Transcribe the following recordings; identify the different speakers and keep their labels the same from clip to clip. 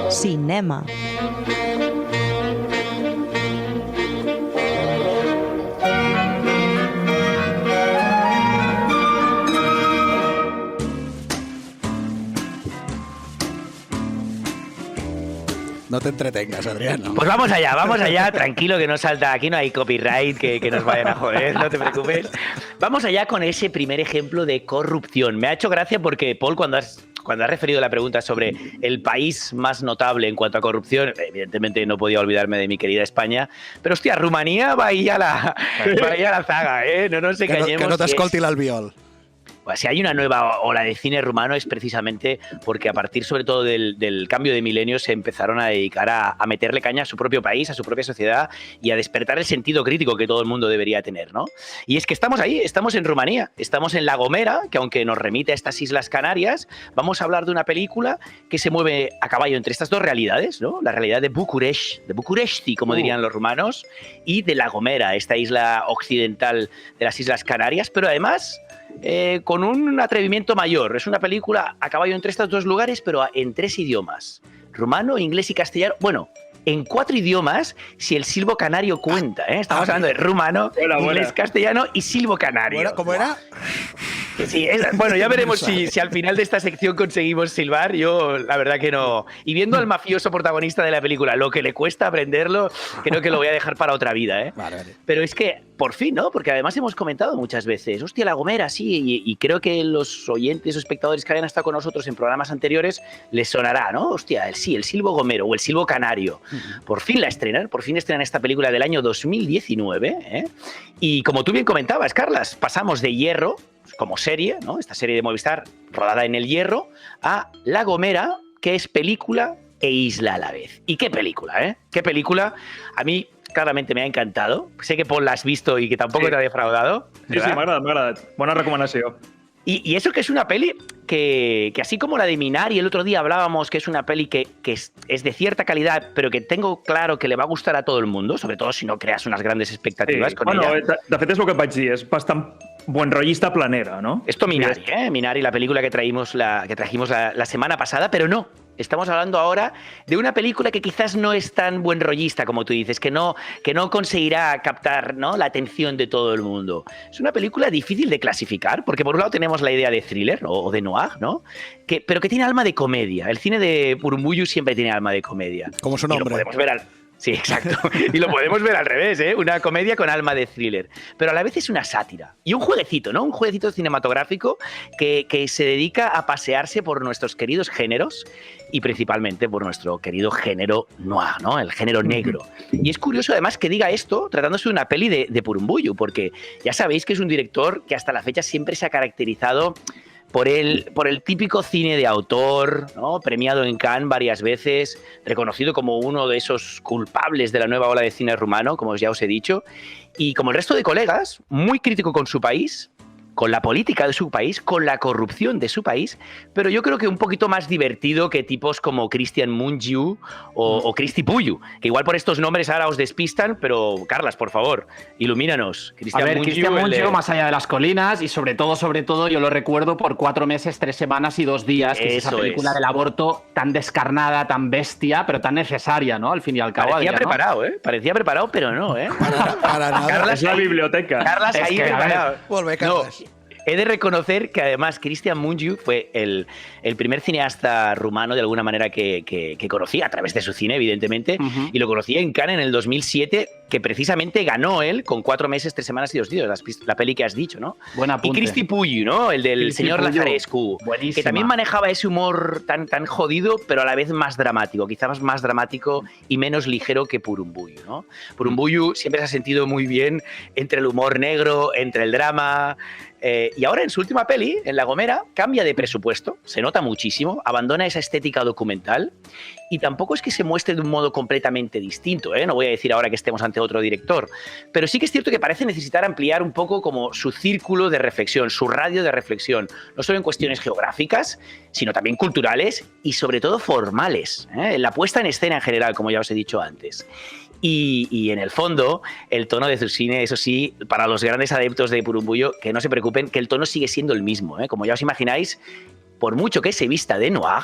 Speaker 1: Cinema.
Speaker 2: No te entretengas, Adriano.
Speaker 3: Pues vamos allá, tranquilo que no salta, aquí no hay copyright que nos vayan a joder, no te preocupes. Vamos allá con ese primer ejemplo de corrupción. Me ha hecho gracia porque, Paul, cuando has referido la pregunta sobre el país más notable en cuanto a corrupción, evidentemente no podía olvidarme de mi querida España, pero hostia, Rumanía va ahí a la zaga, ¿eh? No nos engañemos.
Speaker 2: Que no te escolti l'albiol.
Speaker 3: Pues si hay una nueva ola de cine rumano es precisamente porque a partir sobre todo del cambio de milenio se empezaron a dedicar a meterle caña a su propio país, a su propia sociedad y a despertar el sentido crítico que todo el mundo debería tener, ¿no? Y es que estamos ahí, estamos en Rumanía, estamos en La Gomera, que aunque nos remite a estas Islas Canarias, vamos a hablar de una película que se mueve a caballo entre estas dos realidades, ¿no? La realidad de București, como dirían los rumanos, y de La Gomera, esta isla occidental de las Islas Canarias, pero además con un atrevimiento mayor. Es una película a caballo entre estos dos lugares, pero en 3 idiomas. Rumano, inglés y castellano. Bueno, en 4 idiomas si el silbo canario cuenta. Estamos hablando de rumano, inglés, castellano y silbo canario.
Speaker 2: ¿Cómo era?
Speaker 3: Sí, bueno, ya veremos si al final de esta sección conseguimos silbar. Yo, la verdad que no. Y viendo al mafioso protagonista de la película, lo que le cuesta aprenderlo, creo que lo voy a dejar para otra vida, ¿eh?
Speaker 2: Vale.
Speaker 3: Pero es que, por fin, ¿no? Porque además hemos comentado muchas veces, hostia, La Gomera, sí, y creo que los oyentes o espectadores que hayan estado con nosotros en programas anteriores les sonará, ¿no? Hostia, el silbo gomero o el silbo canario. Por fin estrenan esta película del año 2019, ¿eh? Y como tú bien comentabas, Carlas, pasamos de Hierro, como serie, ¿no? Esta serie de Movistar rodada en el Hierro, a La Gomera, que es película e isla a la vez. ¿Y qué película, eh? ¿Qué película? A mí claramente me ha encantado. Sé que Paul la has visto y que tampoco te ha defraudado.
Speaker 4: ¿Verdad? Sí, m'ha agradat. Bona recomanació.
Speaker 3: Y eso que es una peli que así como la de Minari, el otro día hablábamos que es una peli que es de cierta calidad, pero que tengo claro que le va a gustar a todo el mundo, sobre todo si no creas unas grandes expectativas con ella.
Speaker 4: De fet és el que et vaig dir, és bastant buenrollista planera, ¿no?
Speaker 3: Esto Minari, Minari, la película que trajimos la semana pasada, pero no. Estamos hablando ahora de una película que quizás no es tan buenrollista como tú dices, que no conseguirá captar, ¿no?, la atención de todo el mundo. Es una película difícil de clasificar, porque por un lado tenemos la idea de thriller o de noir, ¿no? Pero que tiene alma de comedia. El cine de Purumbuyu siempre tiene alma de comedia.
Speaker 2: Como su nombre.
Speaker 3: Y lo podemos ver Sí, exacto. Y lo podemos ver al revés, ¿eh? Una comedia con alma de thriller. Pero a la vez es una sátira. Y un jueguecito, ¿no? Un jueguecito cinematográfico que se dedica a pasearse por nuestros queridos géneros y principalmente por nuestro querido género noir, ¿no? El género negro. Y es curioso además que diga esto tratándose de una peli de Purumbuyu, porque ya sabéis que es un director que hasta la fecha siempre se ha caracterizado por el típico cine de autor, ¿no? Premiado en Cannes varias veces, reconocido como uno de esos culpables de la nueva ola de cine rumano, como ya os he dicho, y como el resto de colegas, muy crítico con su país, con la política de su país, con la corrupción de su país, pero yo creo que un poquito más divertido que tipos como Cristian Mungiu o Cristi Puyu, que igual por estos nombres ahora os despistan, pero Carlas, por favor, ilumínanos.
Speaker 5: Cristian Mungiu, Más allá de las colinas, y sobre todo, yo lo recuerdo por 4 meses, 3 semanas y 2 días, que es esa película del aborto tan descarnada, tan bestia, pero tan necesaria, ¿no? Al fin y al cabo.
Speaker 3: Parecía preparado, ¿eh? Parecía preparado, pero no, ¿eh?
Speaker 2: Para nada.
Speaker 4: Carlas, es la biblioteca.
Speaker 3: Carlas ahí preparado.
Speaker 2: Volve, Carlas.
Speaker 3: No. He de reconocer que además Cristian Mungiu fue el primer cineasta rumano de alguna manera que conocí a través de su cine, evidentemente, y lo conocí en Cannes en el 2007, que precisamente ganó él con 4 meses, 3 semanas y 2 días, la peli que has dicho, ¿no?
Speaker 5: Buena apunte.
Speaker 3: Y Cristi Puyu, ¿no? El del
Speaker 5: Cristi
Speaker 3: señor
Speaker 5: Puyu.
Speaker 3: Lazarescu,
Speaker 5: Buenísima.
Speaker 3: que también manejaba ese humor tan jodido, pero a la vez más dramático, quizás más dramático y menos ligero que Purumbuyu, ¿no? Purumbuyu siempre se ha sentido muy bien entre el humor negro, entre el drama. Y ahora en su última peli, en La Gomera, cambia de presupuesto, se nota muchísimo, abandona esa estética documental y tampoco es que se muestre de un modo completamente distinto, ¿eh? No voy a decir ahora que estemos ante otro director, pero sí que es cierto que parece necesitar ampliar un poco como su círculo de reflexión, su radio de reflexión, no solo en cuestiones geográficas, sino también culturales y sobre todo formales, ¿eh? La puesta en escena en general, como ya os he dicho antes. Y en el fondo, el tono de su cine, eso sí, para los grandes adeptos de Purumbuyu, que no se preocupen, que el tono sigue siendo el mismo, ¿eh? Como ya os imagináis, por mucho que se vista de noir,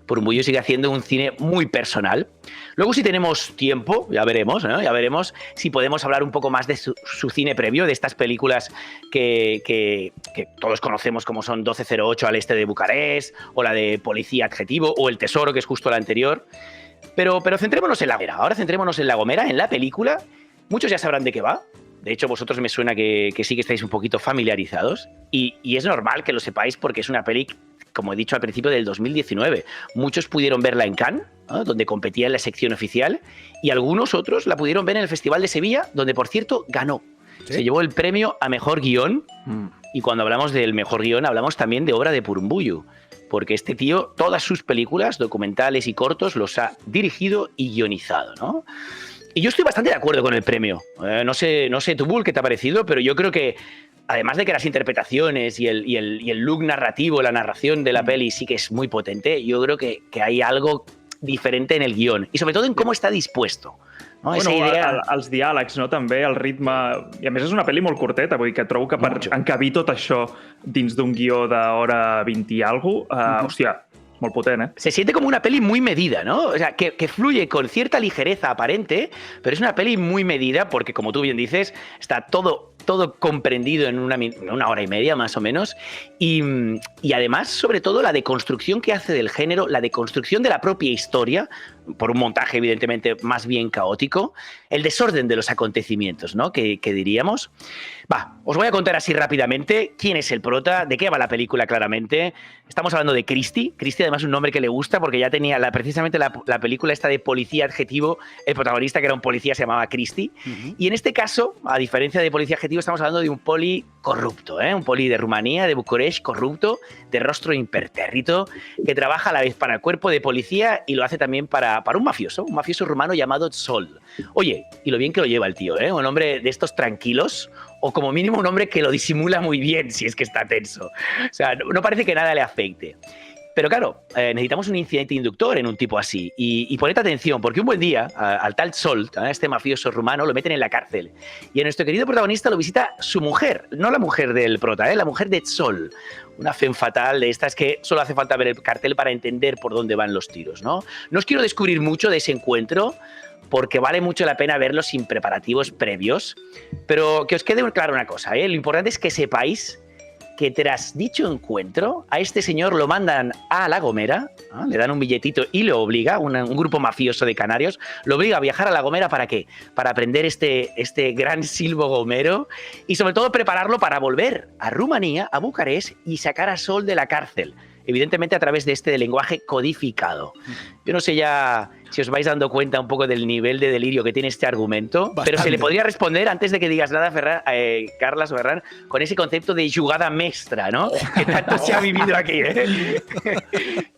Speaker 3: Burumbullo sigue haciendo un cine muy personal. Luego, si tenemos tiempo, ya veremos, ¿no? Ya veremos si podemos hablar un poco más de su cine previo, de estas películas que todos conocemos como son 1208 al este de Bucarest, o la de Policía Adjetivo, o El Tesoro, que es justo la anterior. Pero centrémonos en La Gomera. Ahora centrémonos en La Gomera, en la película. Muchos ya sabrán de qué va. De hecho, vosotros me suena que sí que estáis un poquito familiarizados. Y es normal que lo sepáis porque es una peli, como he dicho al principio, del 2019. Muchos pudieron verla en Cannes, ¿no?, donde competía en la sección oficial, y algunos otros la pudieron ver en el Festival de Sevilla, donde, por cierto, ganó. ¿Sí? Se llevó el premio a Mejor Guión, y cuando hablamos del Mejor Guión hablamos también de obra de Burumbullo, porque este tío, todas sus películas, documentales y cortos, los ha dirigido y guionizado, ¿no? Y yo estoy bastante de acuerdo con el premio. No sé tú, Bull, qué te ha parecido, pero yo creo que, además de que las interpretaciones y el look narrativo, la narración de la peli sí que es muy potente, yo creo que hay algo diferente en el guión y sobre todo en cómo está dispuesto. No?
Speaker 4: Bueno, els diàlegs, no? També, el ritme... I a més és una pel·li molt curteta, vull dir que trobo que per encabir tot això dins d'un guió d'hora 20 i alguna cosa, hòstia, molt potent, ¿eh?
Speaker 3: Se siente como una peli muy medida, ¿no? O sea, que fluye con cierta ligereza aparente, pero es una peli muy medida porque, como tú bien dices, está todo comprendido en una hora y media más o menos, y además, sobre todo, la deconstrucción que hace del género, la deconstrucción de la propia historia, por un montaje evidentemente más bien caótico, el desorden de los acontecimientos, ¿no?, que diríamos. Os voy a contar así rápidamente quién es el prota, de qué va la película claramente. Estamos hablando de Christie. Christie, además, es un nombre que le gusta porque ya tenía precisamente la película esta de Policía Adjetivo, el protagonista, que era un policía, se llamaba Christie. Y en este caso, a diferencia de Policía Adjetivo, estamos hablando de un poli corrupto, ¿eh? Un poli de Rumanía, de Bucarest, corrupto, de rostro impertérrito, que trabaja a la vez para el cuerpo de policía y lo hace también para un mafioso rumano llamado Tzol. Oye, y lo bien que lo lleva el tío, ¿eh? Un hombre de estos tranquilos, o como mínimo un hombre que lo disimula muy bien si es que está tenso. O sea, no parece que nada le afecte. Pero claro, necesitamos un incidente inductor en un tipo así. Y poned atención, porque un buen día al tal Tzol, a este mafioso rumano, lo meten en la cárcel. Y a nuestro querido protagonista lo visita su mujer, no la mujer del prota, la mujer de Tzol. Una femme fatal de estas que solo hace falta ver el cartel para entender por dónde van los tiros, ¿no? No os quiero descubrir mucho de ese encuentro, porque vale mucho la pena verlo sin preparativos previos. Pero que os quede claro una cosa, ¿eh? Lo importante es que sepáis que tras dicho encuentro, a este señor lo mandan a La Gomera, ¿no? Le dan un billetito y lo obliga, un grupo mafioso de canarios, lo obliga a viajar a La Gomera, ¿para qué? Para aprender este gran silbo gomero y sobre todo prepararlo para volver a Rumanía, a Bucarest, y sacar a Sol de la cárcel. Evidentemente a través de este lenguaje codificado. Yo no sé ya si os vais dando cuenta un poco del nivel de delirio que tiene este argumento,
Speaker 2: Bastante.
Speaker 3: pero se le podría responder, antes de que digas nada, Carlas o Ferran, con ese concepto de jugada mestra, ¿no? Que tanto se ha vivido aquí, ¿eh?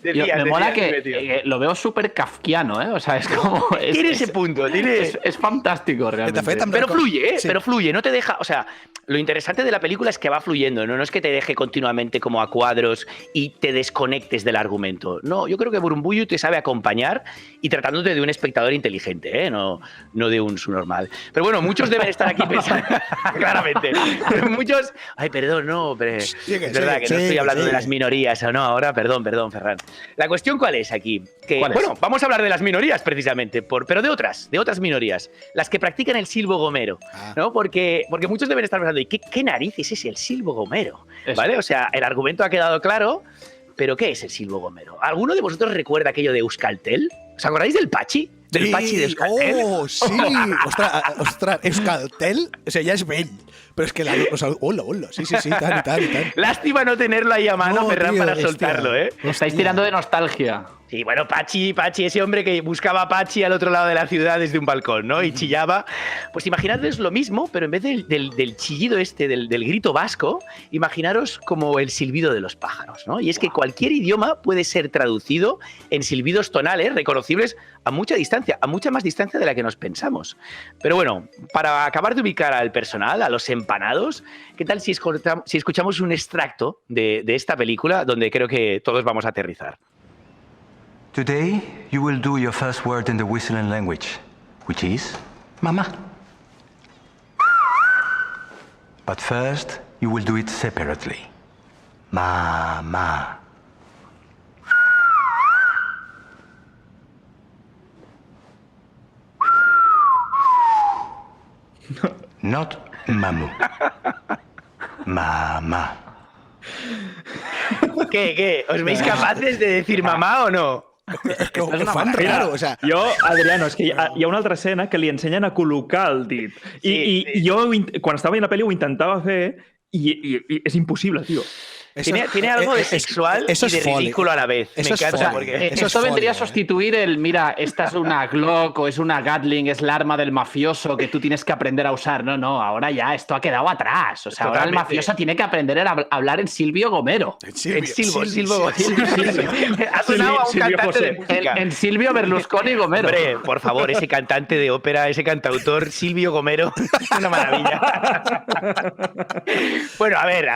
Speaker 5: Me mola que lo veo súper kafkiano, ¿eh? O sea, es como...
Speaker 3: Tiene ese punto, es
Speaker 5: fantástico realmente.
Speaker 3: Pero fluye, ¿eh? Sí. Pero fluye, no te deja... O sea, lo interesante de la película es que va fluyendo, ¿no? No es que te deje continuamente como a cuadros y te desconectes del argumento. No, yo creo que Burumbullo te sabe acompañar y tratándote de un espectador inteligente, ¿eh? No de un subnormal. Pero bueno, muchos deben estar aquí pensando... Claramente. Muchos... Ay, perdón, no, pero... es verdad que no estoy hablando de las minorías, ¿o no? Ahora, perdón, Ferran. La cuestión, ¿cuál es aquí? Bueno, vamos a hablar de las minorías, precisamente, pero de otras minorías. Las que practican el silbo gomero, ¿no? Porque muchos deben estar pensando, ¿y qué narices es el silbo gomero? ¿Vale? O sea, el argumento ha quedado claro, pero ¿qué es el silbo gomero? ¿Alguno de vosotros recuerda aquello de Euskaltel? ¿Os acordáis del Pachi? Del Pachi de Euskaltel.
Speaker 2: ¡Oh, sí! Ostras, Euskaltel, o sea, ya es Ben. Pero es que hola, sí, tal.
Speaker 3: Lástima no tenerlo ahí a mano, Ferran, para soltarlo, ¿eh?
Speaker 5: Estáis tirando de nostalgia.
Speaker 3: Sí, bueno, Pachi, ese hombre que buscaba a Pachi al otro lado de la ciudad desde un balcón, ¿no? Y chillaba. Pues imaginadles lo mismo, pero en vez del chillido del grito vasco, imaginaros como el silbido de los pájaros, ¿no? Y es que cualquier idioma puede ser traducido en silbidos tonales reconocibles a mucha distancia, a mucha más distancia de la que nos pensamos. Pero bueno, para acabar de ubicar al personal, a los empanados, ¿qué tal si escuchamos un extracto de esta película donde creo que todos vamos a aterrizar?
Speaker 6: Today, you will do your first word in the whistling language, which is Mama. But first, you will do it separately. Mama. Not mamu. Mamá.
Speaker 3: ¿Qué? ¿Os veis capaces de decir mamá o no?
Speaker 2: És que ho fan raro, o sea...
Speaker 4: Jo, Adriano, és que hi ha una altra escena que li ensenyen a col·locar el dit. I jo, quan estava veient la pel·li, ho intentava fer i és impossible, tio.
Speaker 3: Tiene algo de sexual y de ridículo a la vez. Me encanta porque...
Speaker 5: Esto vendría a sustituir el, mira, esta es una Glock o es una Gatling, es la arma del mafioso que tú tienes que aprender a usar. No, ahora ya esto ha quedado atrás. O sea, ahora el mafioso tiene que aprender a hablar en Silvio Gomero.
Speaker 3: En Silvio Gomero. Ha sonado a un cantante de música.
Speaker 5: En Silvio Berlusconi Gomero.
Speaker 3: Hombre, por favor, ese cantante de ópera, ese cantautor, Silvio Gomero, una maravilla. Bueno, a ver,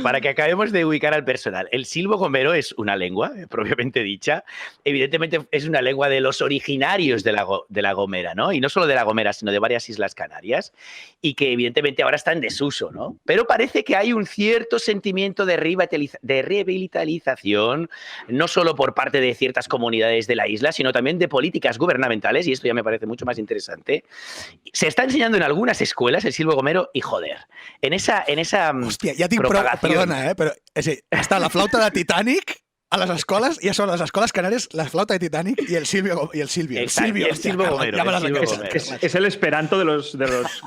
Speaker 3: para que acabemos de ubicar al personal. El Silvio Gomero es una lengua, propiamente dicha. Evidentemente es una lengua de los originarios de la Gomera, ¿no? Y no solo de la Gomera, sino de varias islas canarias. Y que evidentemente ahora está en desuso, ¿no? Pero parece que hay un cierto sentimiento de revitalización, no solo por parte de ciertas comunidades de la isla, sino también de políticas gubernamentales, y esto ya me parece mucho más interesante. Se está enseñando en algunas escuelas el Silvio Gomero y, joder, en esa
Speaker 2: Hòstia, ja tinc prou... Perdona, però està la flauta de Titanic a les escoles, ja són les escoles canàries, la flauta de Titanic y el Silvio.
Speaker 3: Exacto, el Silvio Gomero.
Speaker 4: Es el esperanto de los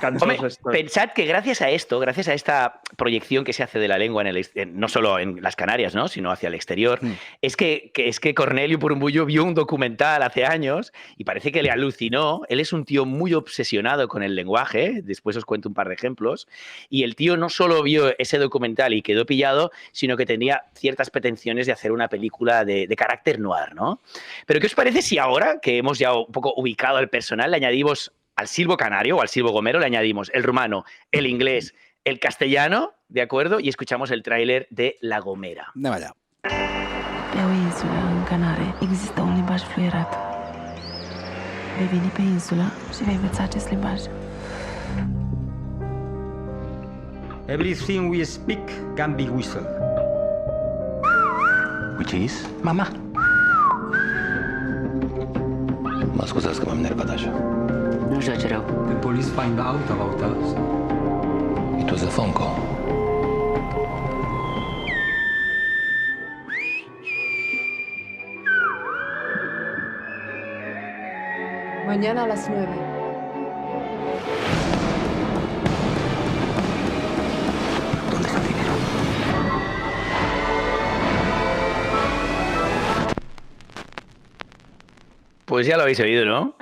Speaker 4: cantos.
Speaker 3: Hombre, pensad que gracias a esto, gracias a esta proyección que se hace de la lengua no solo en las Canarias, ¿no? Sino hacia el exterior, es que Cornelio Purumbullo vio un documental hace años y parece que le alucinó. Él es un tío muy obsesionado con el lenguaje, después os cuento un par de ejemplos, y el tío no solo vio ese documental y quedó pillado, sino que tenía ciertas pretensiones de hacer una película de carácter noir, ¿no? Pero ¿qué os parece si ahora, que hemos ya un poco ubicado al personal, le añadimos al Silvio Canario o al Silvio Gomero, le añadimos el rumano, el inglés, el castellano, ¿de acuerdo? Y escuchamos el tráiler de La Gomera.
Speaker 2: Anem allà.
Speaker 7: Pe o insulă, în Canare, există un limbaj fluierat. Vei veni pe insulă și vei învăța acest limbaj.
Speaker 8: Everything we speak can be whistled.
Speaker 6: Which is mamá. Mă scuzați că m-am nervat așa.
Speaker 7: Nu joci rău.
Speaker 8: The police find out about us.
Speaker 6: It was a phone call.
Speaker 9: Mañana a las 9.
Speaker 6: ¿Dónde está el dinero?
Speaker 3: Pues ya lo habéis oído, ¿no?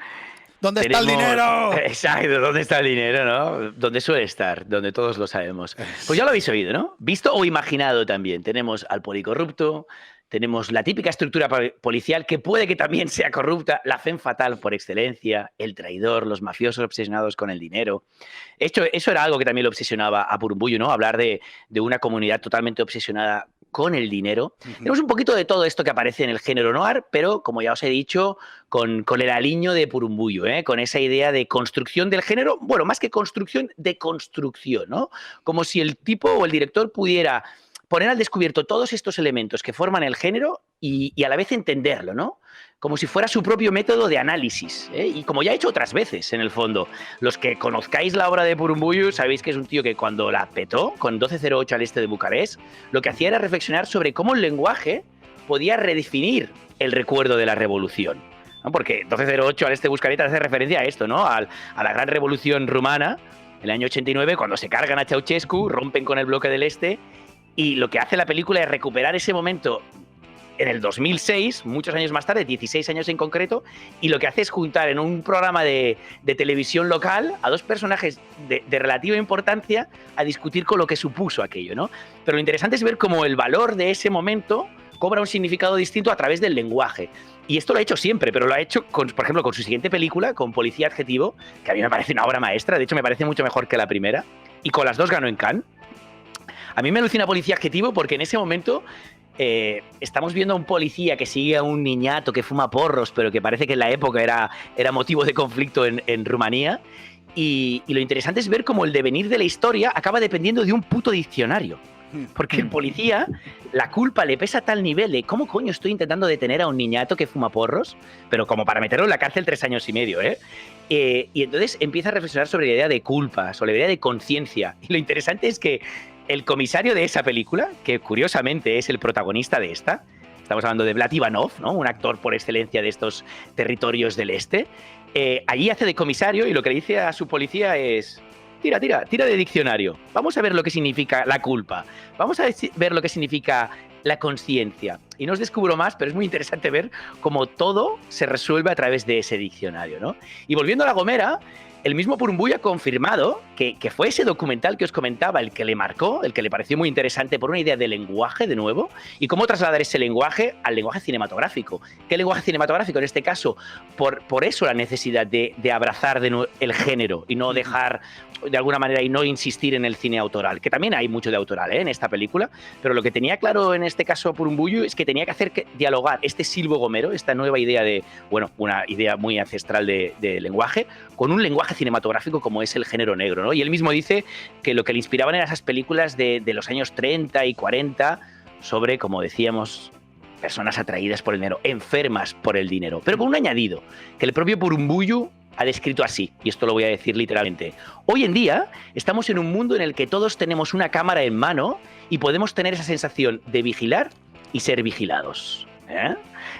Speaker 2: ¿Dónde está el dinero?
Speaker 3: Exacto, ¿dónde está el dinero, no? Donde suele estar, donde todos lo sabemos. Pues ya lo habéis oído, ¿no? Visto o imaginado también. Tenemos al policorrupto, tenemos la típica estructura policial que puede que también sea corrupta, la femme fatale por excelencia, el traidor, los mafiosos obsesionados con el dinero. Eso era algo que también lo obsesionaba a Purumbullo, ¿no? Hablar de una comunidad totalmente obsesionada con el dinero. Tenemos un poquito de todo esto que aparece en el género noir, pero, como ya os he dicho, con el aliño de Purumbullo, con esa idea de construcción del género, bueno, más que construcción, de construcción, ¿no? Como si el tipo o el director pudiera poner al descubierto todos estos elementos que forman el género y a la vez entenderlo, ¿no? Como si fuera su propio método de análisis, y como ya he hecho otras veces, en el fondo. Los que conozcáis la obra de Purumbullo sabéis que es un tío que cuando la petó, con 1208 al este de Bucarest, lo que hacía era reflexionar sobre cómo el lenguaje podía redefinir el recuerdo de la revolución, ¿no? Porque 1208 al este de Bucarest hace referencia a esto, ¿no? A la gran revolución rumana, el año 89, cuando se cargan a Ceausescu, rompen con el bloque del este, y lo que hace la película es recuperar ese momento en el 2006, muchos años más tarde, 16 años en concreto, y lo que hace es juntar en un programa de televisión local a dos personajes de relativa importancia a discutir con lo que supuso aquello, ¿no? Pero lo interesante es ver cómo el valor de ese momento cobra un significado distinto a través del lenguaje. Y esto lo ha hecho siempre, pero lo ha hecho, por ejemplo, con su siguiente película, con Policía Adjetivo, que a mí me parece una obra maestra, de hecho me parece mucho mejor que la primera, y con las dos ganó en Cannes. A mí me alucina Policía Adjetivo porque en ese momento estamos viendo a un policía que sigue a un niñato que fuma porros, pero que parece que en la época era motivo de conflicto en Rumanía. Y lo interesante es ver cómo el devenir de la historia acaba dependiendo de un puto diccionario. Porque el policía la culpa le pesa a tal nivel de cómo coño estoy intentando detener a un niñato que fuma porros, pero como para meterlo en la cárcel 3 años y medio, ¿eh? Y entonces empieza a reflexionar sobre la idea de culpa, sobre la idea de conciencia. Y lo interesante es que el comisario de esa película, que curiosamente es el protagonista de esta, estamos hablando de Vlad Ivanov, ¿no? Un actor por excelencia de estos territorios del este, allí hace de comisario y lo que le dice a su policía es: tira de diccionario. Vamos a ver lo que significa la culpa. Vamos a ver lo que significa la conciencia. Y no os descubro más, pero es muy interesante ver cómo todo se resuelve a través de ese diccionario, ¿no? Y volviendo a La Gomera, el mismo Purumbuyo ha confirmado que fue ese documental que os comentaba el que le marcó, el que le pareció muy interesante por una idea de lenguaje, de nuevo, y cómo trasladar ese lenguaje al lenguaje cinematográfico. ¿Qué lenguaje cinematográfico? En este caso, por eso la necesidad de abrazar el género y no dejar, de alguna manera, y no insistir en el cine autoral, que también hay mucho de autoral en esta película, pero lo que tenía claro en este caso Purumbuyo es que tenía que hacer dialogar este silbo gomero, esta nueva idea una idea muy ancestral de lenguaje, con un lenguaje cinematográfico como es el género negro, ¿no? Y él mismo dice que lo que le inspiraban eran esas películas de los años 30 y 40 sobre, como decíamos, personas atraídas por el dinero, enfermas por el dinero, pero con un añadido, que el propio Purumbuyo ha descrito así, y esto lo voy a decir literalmente. Hoy en día estamos en un mundo en el que todos tenemos una cámara en mano y podemos tener esa sensación de vigilar y ser vigilados.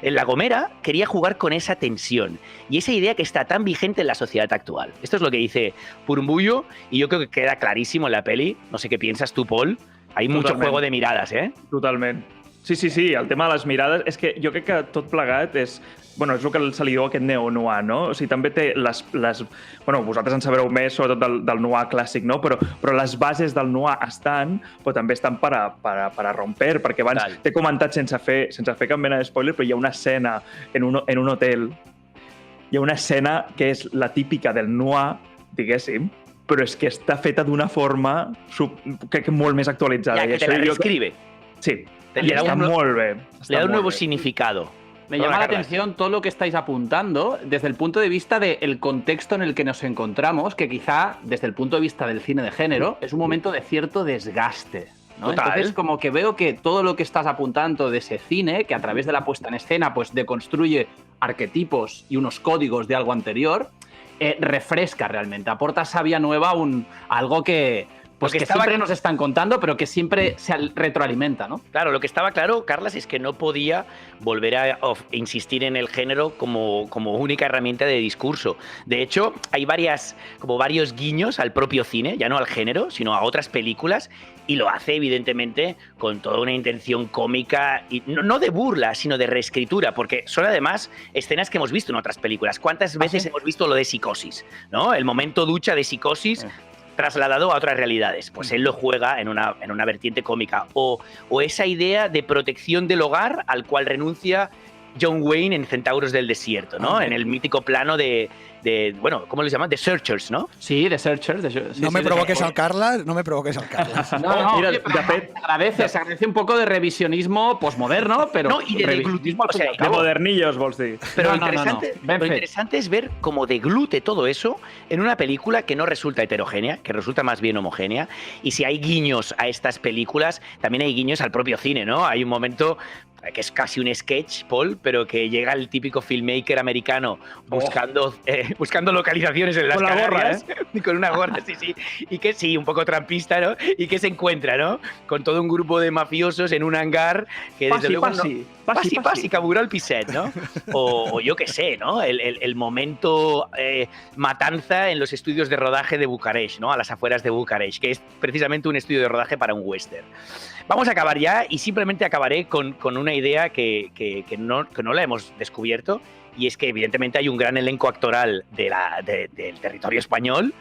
Speaker 3: En La Gomera quería jugar con esa tensión y esa idea que está tan vigente en la sociedad actual. Esto es lo que dice Purumbuyo y yo creo que queda clarísimo en la peli. No sé qué piensas tú, Paul. Hay mucho juego de mirades, ¿eh?
Speaker 4: Totalment. Sí, el tema de les mirades és que jo crec que tot plegat és... Bueno, és el que se li diu aquest neo-noir, no? O sigui, també té les... Bueno, vosaltres en sabreu més, sobretot del noir clàssic, no? Però les bases del noir estan, però també estan per a romper, perquè abans t'he comentat sense fer cap mena de spoiler, però hi ha una escena en un hotel, hi ha una escena que és la típica del noir, diguéssim, però és que està feta d'una forma, crec que molt més actualitzada.
Speaker 3: Ja, que te la reescribe.
Speaker 4: Sí. Le da un
Speaker 3: nuevo significado.
Speaker 5: Me llama la atención todo lo que estáis apuntando desde el punto de vista del contexto en el que nos encontramos, que quizá desde el punto de vista del cine de género es un momento de cierto desgaste, ¿no? Entonces, como que veo que todo lo que estás apuntando de ese cine, que a través de la puesta en escena pues deconstruye arquetipos y unos códigos de algo anterior, refresca realmente, aporta savia nueva a algo que... Pues que siempre nos están contando, pero que siempre se retroalimenta, ¿no?
Speaker 3: Claro, lo que estaba claro, Carlas, es que no podía volver a insistir en el género como única herramienta de discurso. De hecho, hay varios guiños al propio cine, ya no al género, sino a otras películas, y lo hace, evidentemente, con toda una intención cómica, y no de burla, sino de reescritura, porque son además escenas que hemos visto en otras películas. ¿Cuántas veces hemos visto lo de Psicosis, ¿no? El momento ducha de Psicosis trasladado a otras realidades. Pues él lo juega en una vertiente cómica. O esa idea de protección del hogar al cual renuncia John Wayne en Centauros del Desierto, ¿no? En el mítico plano de bueno, ¿cómo les llaman? The Searchers, ¿no?
Speaker 5: Sí, The Searchers.
Speaker 2: No me provoques al Carlas, no me provoques al Carlas.
Speaker 5: No, mira, se agradece un poco de revisionismo posmoderno, pero...
Speaker 3: No, y de deglutismo,
Speaker 4: de modernillos, vols dir.
Speaker 3: Pero lo interesante es ver cómo deglute todo eso en una película que no resulta heterogénea, que resulta más bien homogénea, y si hay guiños a estas películas, también hay guiños al propio cine, ¿no? Hay un momento que es casi un sketch, Paul, pero que llega el típico filmmaker americano buscando localizaciones en las Canarias, con una gorra, sí, y que sí, un poco trampista, ¿no? Y que se encuentra, ¿no? Con todo un grupo de mafiosos en un hangar que desde luego passi, caburó el piset, ¿no? O yo qué sé, ¿no? El momento matanza en los estudios de rodaje de Bucarest, ¿no? A las afueras de Bucarest, que es precisamente un estudio de rodaje para un western. Vamos a acabar ya y simplemente acabaré con una idea que no la hemos descubierto, y es que evidentemente hay un gran elenco actoral del territorio español,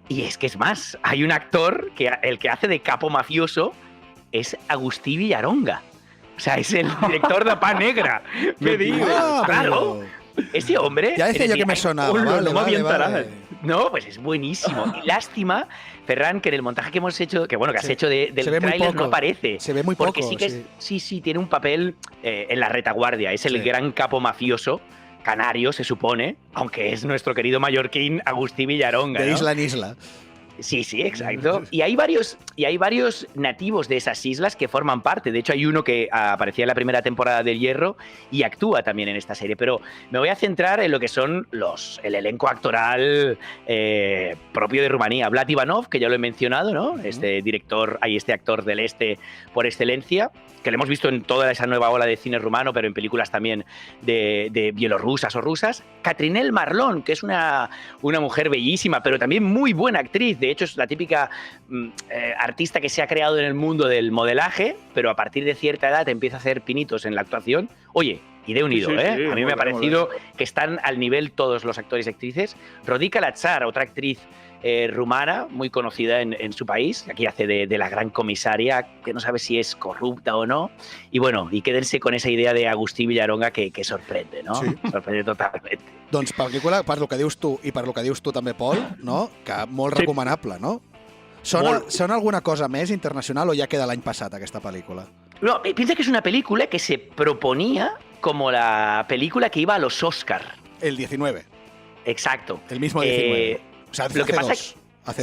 Speaker 3: y es que es más, hay un actor el que hace de capo mafioso es Agustí Villaronga. O sea, es el director de Pa Negra. ¿Qué digo? Claro. Ese hombre...
Speaker 2: Ya decía yo que me sonaba. Vale.
Speaker 3: No, pues es buenísimo. Y lástima, Ferran, que en el montaje que hemos hecho, que has hecho del tráiler no aparece.
Speaker 2: Se ve muy poco.
Speaker 3: Porque sí que sí, tiene un papel en la retaguardia. Es el gran capo mafioso canario, se supone, aunque es nuestro querido mallorquín Agustí Villaronga.
Speaker 2: De isla en isla.
Speaker 3: Sí, exacto. Y hay varios nativos de esas islas que forman parte. De hecho, hay uno que aparecía en la primera temporada del Hierro y actúa también en esta serie. Pero me voy a centrar en lo que son el elenco actoral propio de Rumanía. Vlad Ivanov, que ya lo he mencionado, ¿no? Este actor del este por excelencia, que lo hemos visto en toda esa nueva ola de cine rumano, pero en películas también de bielorrusas o rusas. Catrinel Marlon, que es una mujer bellísima, pero también muy buena actriz. De hecho, es la típica artista que se ha creado en el mundo del modelaje, pero a partir de cierta edad empieza a hacer pinitos en la actuación. Oye, y de unido, ¿eh? A mí me ha parecido que están al nivel todos los actores y actrices. Rodica Lazzar, otra actriz rumana, muy conocida en su país, aquí hace de la gran comisaria, que no sabe si es corrupta o no, y bueno, y quédense con esa idea de Agustí Villaronga que sorprende, no? Sí. Sorprende totalmente.
Speaker 2: Doncs pel·lícula, per lo que dius tu i per lo que dius tu també, Pol, no? Que molt recomanable, no? ¿Sona alguna cosa més internacional o ya queda l'any passat aquesta pel·lícula?
Speaker 3: No, piensa que es una película que se proponía como la película que iba a los Oscar.
Speaker 2: El 19.
Speaker 3: Exacto.
Speaker 2: El mismo 19. O sea,
Speaker 3: lo que pasa es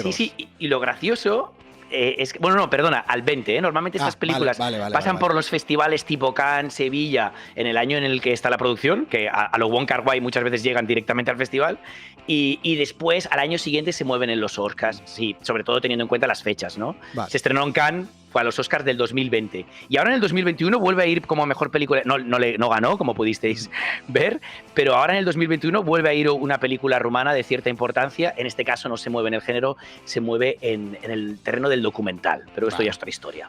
Speaker 3: que sí, y lo gracioso es que, bueno, no, perdona, al 20, ¿eh? Normalmente estas películas pasan por los festivales tipo Cannes, Sevilla, en el año en el que está la producción, que a lo Wong Kar-wai muchas veces llegan directamente al festival, y después al año siguiente se mueven en los Oscars, sí, sobre todo teniendo en cuenta las fechas, ¿no? Vale. Se estrenó en Cannes, fue a los Oscars del 2020. Y ahora en el 2021 vuelve a ir como mejor película. No ganó, como pudisteis ver, pero ahora en el 2021 vuelve a ir una película rumana de cierta importancia. En este caso no se mueve en el género, se mueve en el terreno del documental. Pero esto ya es otra historia.